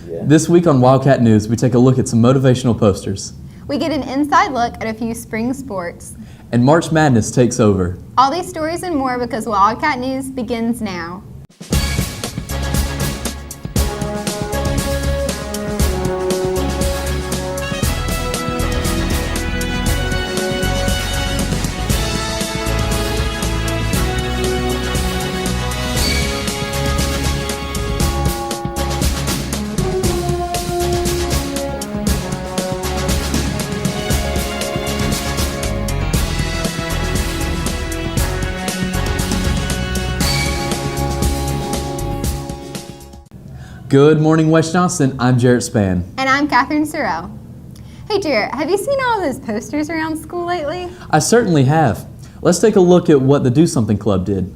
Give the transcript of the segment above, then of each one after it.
Yeah. This week on Wildcat News, we take a look at some motivational posters. We get an inside look at a few spring sports. And March Madness takes over. All these stories and more because Wildcat News begins now. Good morning, West Johnston. I'm Jarrett Spann. And I'm Catherine Sorrell. Hey Jarrett, have you seen all those posters around school lately? I certainly have. Let's take a look at what the Do Something Club did.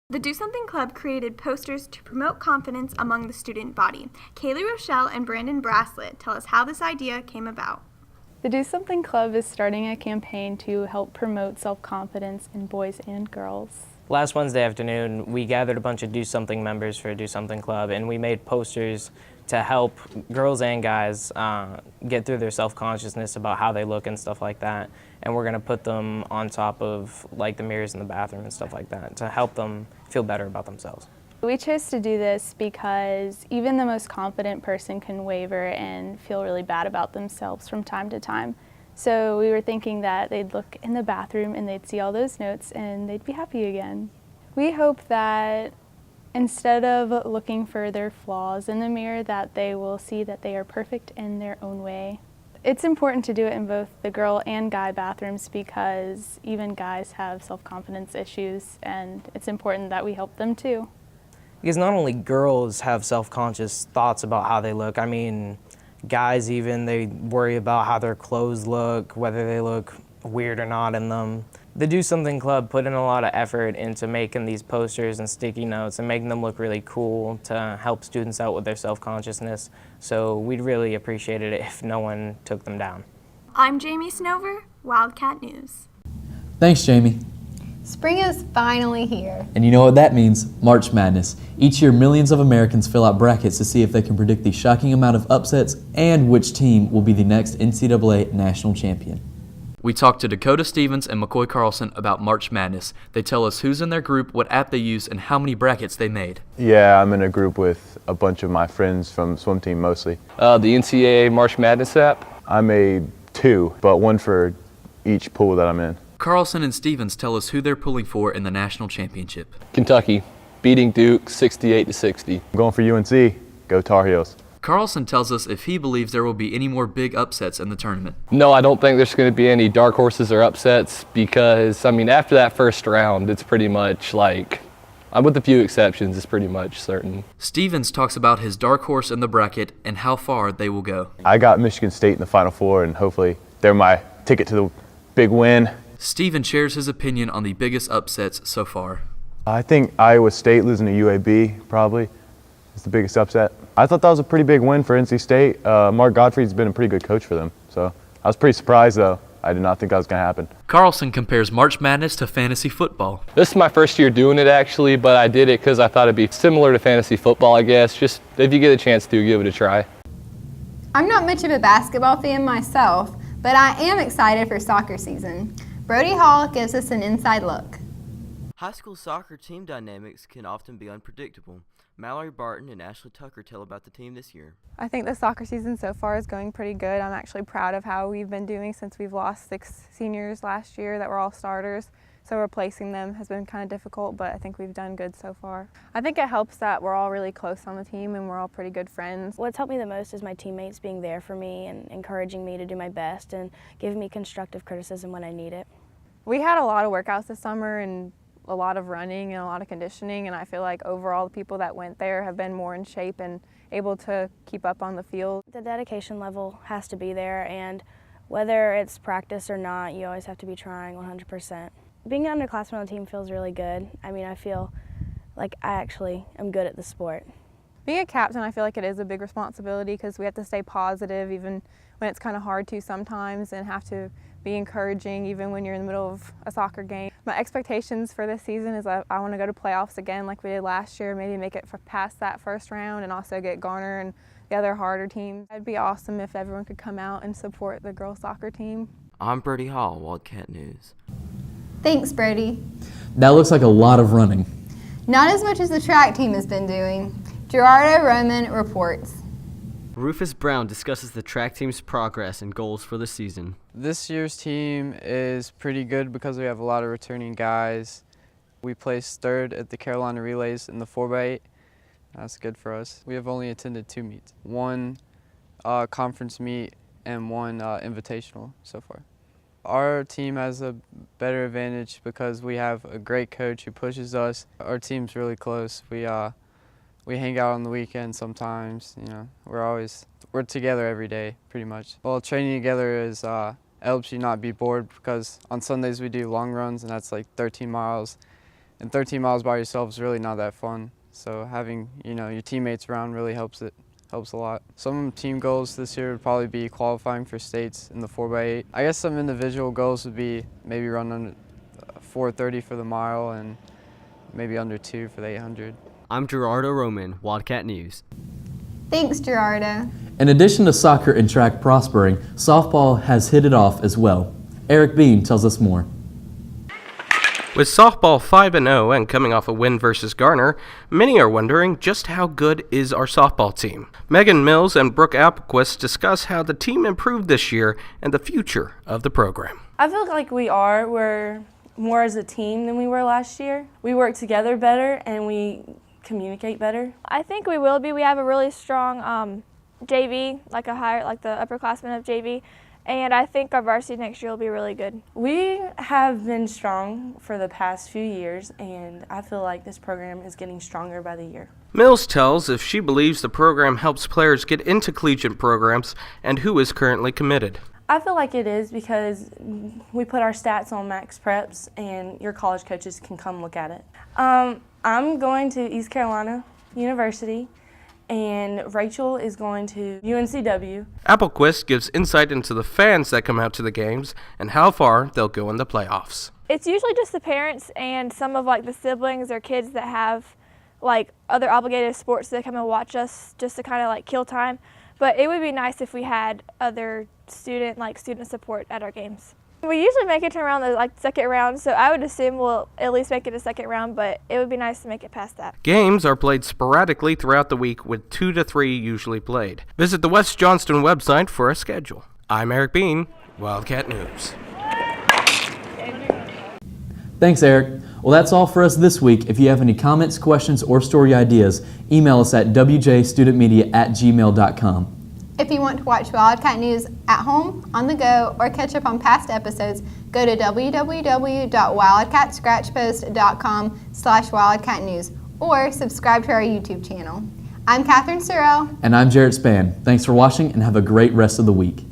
The Do Something Club created posters to promote confidence among the student body. Kaylee Rochelle and Brandon Braslett tell us how this idea came about. The Do Something Club is starting a campaign to help promote self-confidence in boys and girls. Last Wednesday afternoon, we gathered a bunch of Do Something members for a Do Something Club, and we made posters to help girls and guys get through their self-consciousness about how they look and stuff like that. And we're going to put them on top of like the mirrors in the bathroom and stuff like that to help them feel better about themselves. We chose to do this because even the most confident person can waver and feel really bad about themselves from time to time. So we were thinking that they'd look in the bathroom and they'd see all those notes and they'd be happy again. We hope that instead of looking for their flaws in the mirror, that they will see that they are perfect in their own way. It's important to do it in both the girl and guy bathrooms because even guys have self-confidence issues, and it's important that we help them too. Because not only girls have self-conscious thoughts about how they look, I mean, guys even, they worry about how their clothes look, whether they look weird or not in them. The Do Something Club put in a lot of effort into making these posters and sticky notes and making them look really cool to help students out with their self-consciousness. So we'd really appreciate it if no one took them down. I'm Jamie Snover, Wildcat News. Thanks, Jamie. Spring is finally here. And you know what that means? March Madness. Each year, millions of Americans fill out brackets to see if they can predict the shocking amount of upsets and which team will be the next NCAA national champion. We talked to Dakota Stevens and McCoy Carlson about March Madness. They tell us who's in their group, what app they use, and how many brackets they made. Yeah, I'm in a group with a bunch of my friends from swim team mostly. The NCAA March Madness app? I made 2, but 1 for each pool that I'm in. Carlson and Stevens tell us who they're pulling for in the national championship. Kentucky, beating Duke 68-60. I'm going for UNC. Go Tar Heels. Carlson tells us if he believes there will be any more big upsets in the tournament. No, I don't think there's going to be any dark horses or upsets because, I mean, after that first round, it's pretty much like, with a few exceptions, it's pretty much certain. Stevens talks about his dark horse in the bracket and how far they will go. I got Michigan State in the Final Four, and hopefully they're my ticket to the big win. Steven shares his opinion on the biggest upsets so far. I think Iowa State losing to UAB probably is the biggest upset. I thought that was a pretty big win for NC State. Mark Gottfried's been a pretty good coach for them, so I was pretty surprised though. I did not think that was going to happen. Carlson compares March Madness to fantasy football. This is my first year doing it actually, but I did it because I thought it'd be similar to fantasy football, I guess. Just if you get a chance to, give it a try. I'm not much of a basketball fan myself, but I am excited for soccer season. Brody Hall gives us an inside look. High school soccer team dynamics can often be unpredictable. Mallory Barton and Ashley Tucker tell about the team this year. I think the soccer season so far is going pretty good. I'm actually proud of how we've been doing since we've lost 6 seniors last year that were all starters. So replacing them has been kind of difficult, but I think we've done good so far. I think it helps that we're all really close on the team and we're all pretty good friends. What's helped me the most is my teammates being there for me and encouraging me to do my best and giving me constructive criticism when I need it. We had a lot of workouts this summer and a lot of running and a lot of conditioning, and I feel like overall the people that went there have been more in shape and able to keep up on the field. The dedication level has to be there, and whether it's practice or not, you always have to be trying 100%. Being an underclassman on the team feels really good. I mean, I feel like I actually am good at the sport. Being a captain, I feel like it is a big responsibility because we have to stay positive even when it's kind of hard to sometimes, and have to be encouraging even when you're in the middle of a soccer game. My expectations for this season is I want to go to playoffs again like we did last year, maybe make it past that first round and also get Garner and the other harder teams. It'd be awesome if everyone could come out and support the girls soccer team. I'm Brody Hall, Wildcat News. Thanks, Brody. That looks like a lot of running. Not as much as the track team has been doing. Gerardo Roman reports. Rufus Brown discusses the track team's progress and goals for the season. This year's team is pretty good because we have a lot of returning guys. We placed third at the Carolina Relays in the 4x8. That's good for us. We have only attended 2 meets, one conference meet and one invitational so far. Our team has a better advantage because we have a great coach who pushes us. Our team's really close. We hang out on the weekends sometimes. You know, we're together every day pretty much. Well, training together helps you not be bored because on Sundays we do long runs and that's like 13 miles. And 13 miles by yourself is really not that fun. So having, your teammates around really helps a lot. Some team goals this year would probably be qualifying for states in the 4x8. I guess some individual goals would be maybe run under 4:30 for the mile and maybe under 2 for the 800. I'm Gerardo Roman, Wildcat News. Thanks, Gerardo. In addition to soccer and track prospering, softball has hit it off as well. Erik Beene tells us more. With softball 5-0 and coming off a win versus Garner, many are wondering just how good is our softball team. Megan Mills and Brooke Applequist discuss how the team improved this year and the future of the program. I feel like we're more as a team than we were last year. We work together better and we communicate better. I think we will be. We have a really strong JV, like the upperclassmen of JV. And I think our varsity next year will be really good. We have been strong for the past few years, and I feel like this program is getting stronger by the year. Mills tells if she believes the program helps players get into collegiate programs and who is currently committed. I feel like it is because we put our stats on Max Preps, and your college coaches can come look at it. I'm going to East Carolina University. And Rachel is going to UNCW. Applequist gives insight into the fans that come out to the games and how far they'll go in the playoffs. It's usually just the parents and some of the siblings or kids that have other obligated sports that come and watch us just to kind of kill time. But it would be nice if we had other student support at our games. We usually make it to around the second round, so I would assume we'll at least make it a second round, but it would be nice to make it past that. Games are played sporadically throughout the week with 2 to 3 usually played. Visit the West Johnston website for a schedule. I'm Erik Beene, Wildcat News. Thanks, Erik. Well, that's all for us this week. If you have any comments, questions, or story ideas, email us at wjstudentmedia@gmail.com. If you want to watch Wildcat News at home, on the go, or catch up on past episodes, go to www.wildcatscratchpost.com/wildcatnews or subscribe to our YouTube channel. I'm Catherine Sorrell. And I'm Jarrett Spann. Thanks for watching and have a great rest of the week.